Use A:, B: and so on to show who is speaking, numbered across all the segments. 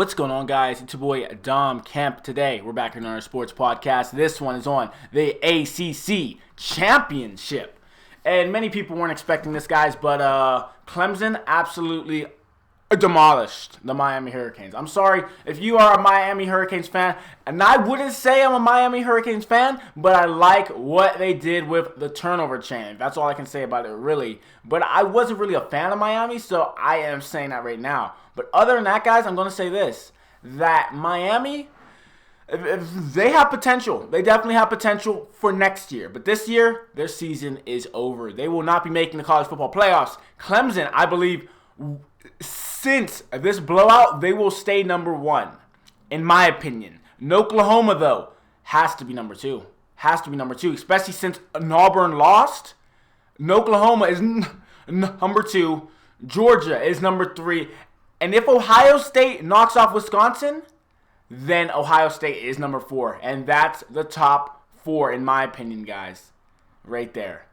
A: What's going on, guys? It's your boy Dom Kemp. Today we're back in our sports podcast. This one is on the ACC championship, and many people weren't expecting this, guys, but Clemson absolutely demolished the Miami Hurricanes. I'm sorry if you are a Miami Hurricanes fan, and I wouldn't say I'm a Miami Hurricanes fan, but I like what they did with the turnover chain. That's all I can say about it, really. But I wasn't really a fan of Miami, so I am saying that right now. But other than that, guys, I'm going to say this, that Miami, they have potential. They definitely have potential for next year. But this year, their season is over. They will not be making the college football playoffs. Clemson, I believe, since this blowout, they will stay number one, in my opinion. Oklahoma, though, has to be number two. Has to be number two, especially since Auburn lost. Oklahoma is number two. Georgia is number three. And if Ohio State knocks off Wisconsin, then Ohio State is number four. And that's the top four, in my opinion, guys. Right there.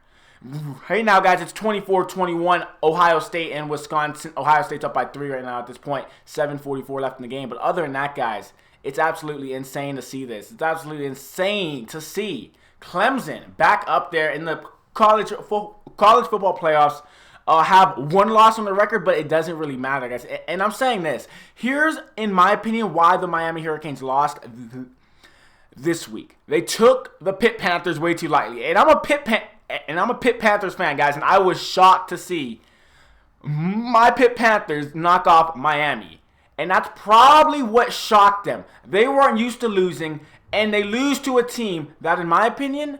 A: Right now, guys, it's 24-21, Ohio State and Wisconsin. Ohio State's up by 3 right now at this point. 7:44 left in the game. But other than that, guys, it's absolutely insane to see this. It's absolutely insane to see Clemson back up there in the college football playoffs. Have one loss on the record, but it doesn't really matter, guys. And I'm saying this. Here's, in my opinion, why the Miami Hurricanes lost this week. They took the Pitt Panthers way too lightly. And I'm a Pitt Panthers fan, guys, and I was shocked to see my Pitt Panthers knock off Miami. And that's probably what shocked them. They weren't used to losing, and they lose to a team that, in my opinion,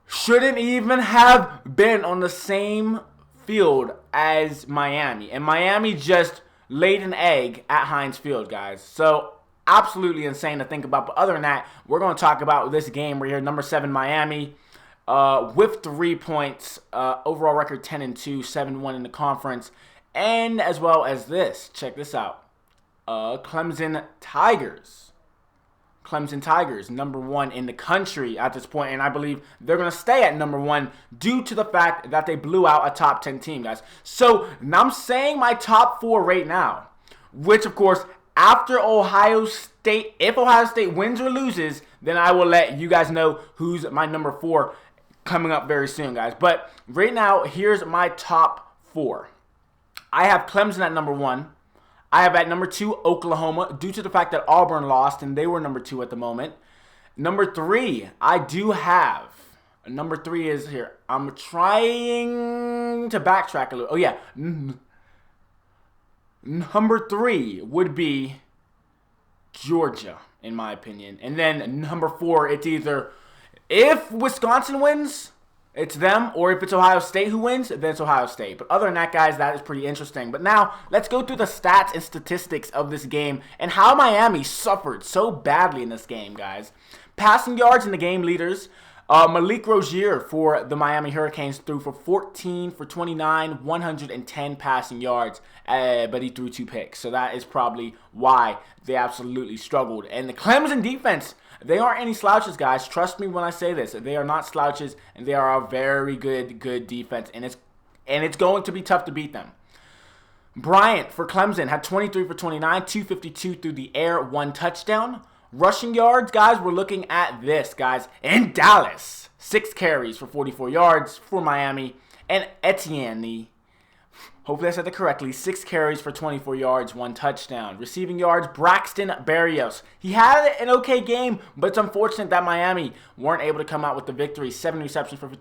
A: shouldn't even have been on the same field as Miami. And Miami just laid an egg at Heinz Field, guys. So, absolutely insane to think about. But other than that, we're going to talk about this game right here. Number 7, Miami, with 3 points. Overall record 10-2, 7-1 in the conference. And as well as this. Check this out. Clemson Tigers. Clemson Tigers, number 1 in the country at this point, and I believe they're going to stay at number 1 due to the fact that they blew out a top 10 team, guys. So, now I'm saying my top 4 right now, which, of course, after Ohio State, if Ohio State wins or loses, then I will let you guys know who's my number 4 coming up very soon, guys. But right now, here's my top 4. I have Clemson at number 1. I have at number 2, Oklahoma, due to the fact that Auburn lost, and they were number 2 at the moment. Number 3, I do have. Number 3 is here. I'm trying to backtrack a little. Oh, yeah. Number 3 would be Georgia, in my opinion. And then number 4, it's either if Wisconsin wins, it's them, or if it's Ohio State who wins, then it's Ohio State. But other than that, guys, that is pretty interesting. But now, let's go through the stats and statistics of this game and how Miami suffered so badly in this game, guys. Passing yards in the game leaders. Malik Rozier for the Miami Hurricanes threw for 14 for 29, 110 passing yards, but he threw 2 picks. So that is probably why they absolutely struggled. And the Clemson defense, they aren't any slouches, guys. Trust me when I say this. They are not slouches, and they are a very good defense, and it's going to be tough to beat them. Bryant for Clemson had 23 for 29, 252 through the air, 1 touchdown. Rushing yards, guys, we're looking at this, guys. In Dallas, 6 carries for 44 yards for Miami. And Etienne, hopefully I said that correctly, 6 carries for 24 yards, 1 touchdown. Receiving yards, Braxton Berrios. He had an okay game, but it's unfortunate that Miami weren't able to come out with the victory. 7 receptions for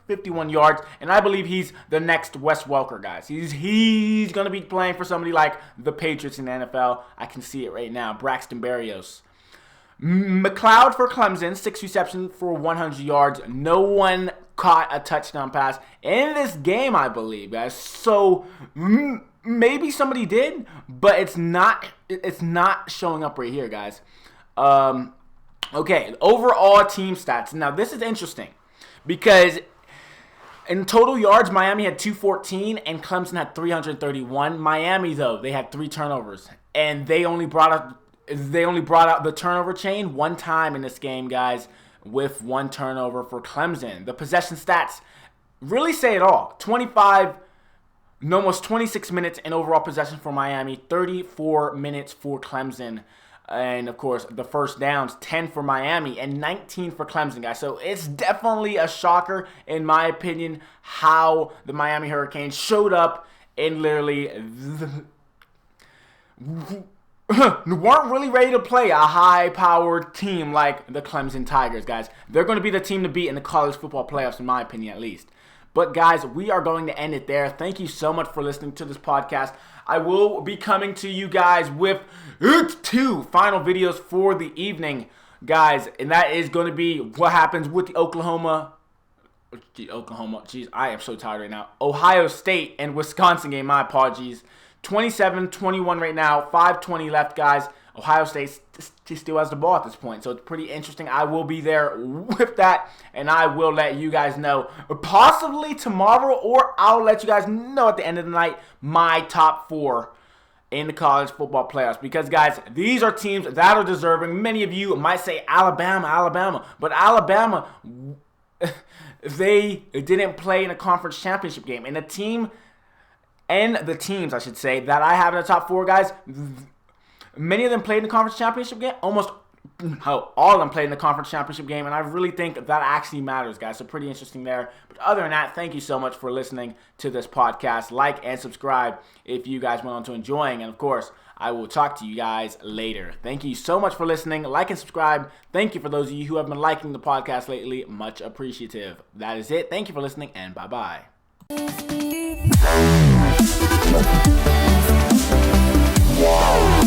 A: 51 yards, and I believe he's the next Wes Welker, guys. He's going to be playing for somebody like the Patriots in the NFL. I can see it right now. Braxton Berrios. McLeod for Clemson, 6 receptions for 100 yards. No one caught a touchdown pass in this game, I believe, guys. So maybe somebody did, but it's not showing up right here, guys. Okay, overall team stats. Now this is interesting because in total yards, Miami had 214 and Clemson had 331. Miami, though, they had 3 turnovers, and they only brought out the turnover chain 1 time in this game, guys, with 1 turnover for Clemson. The possession stats really say it all. 25 almost 26 minutes in overall possession for Miami, 34 minutes for Clemson. And, of course, the first downs, 10 for Miami and 19 for Clemson, guys. So it's definitely a shocker, in my opinion, how the Miami Hurricanes showed up and literally weren't really ready to play a high-powered team like the Clemson Tigers, guys. They're going to be the team to beat in the college football playoffs, in my opinion, at least. But, guys, we are going to end it there. Thank you so much for listening to this podcast. I will be coming to you guys with 2 final videos for the evening, guys. And that is going to be what happens with the Oklahoma, I am so tired right now. Ohio State and Wisconsin game, my apologies. 27-21 right now, 5:20 left, guys. Ohio State still has the ball at this point, so it's pretty interesting. I will be there with that, and I will let you guys know possibly tomorrow, or I'll let you guys know at the end of the night my top 4 in the college football playoffs. Because, guys, these are teams that are deserving. Many of you might say Alabama, but Alabama, they didn't play in a conference championship game, and the teams, I should say, that I have in the top 4, guys, many of them played in the conference championship game. Almost all of them played in the conference championship game, and I really think that actually matters, guys. So pretty interesting there. But other than that, thank you so much for listening to this podcast. Like and subscribe if you guys went on to enjoying. And, of course, I will talk to you guys later. Thank you so much for listening. Like and subscribe. Thank you for those of you who have been liking the podcast lately. Much appreciative. That is it. Thank you for listening, and bye-bye. Wow.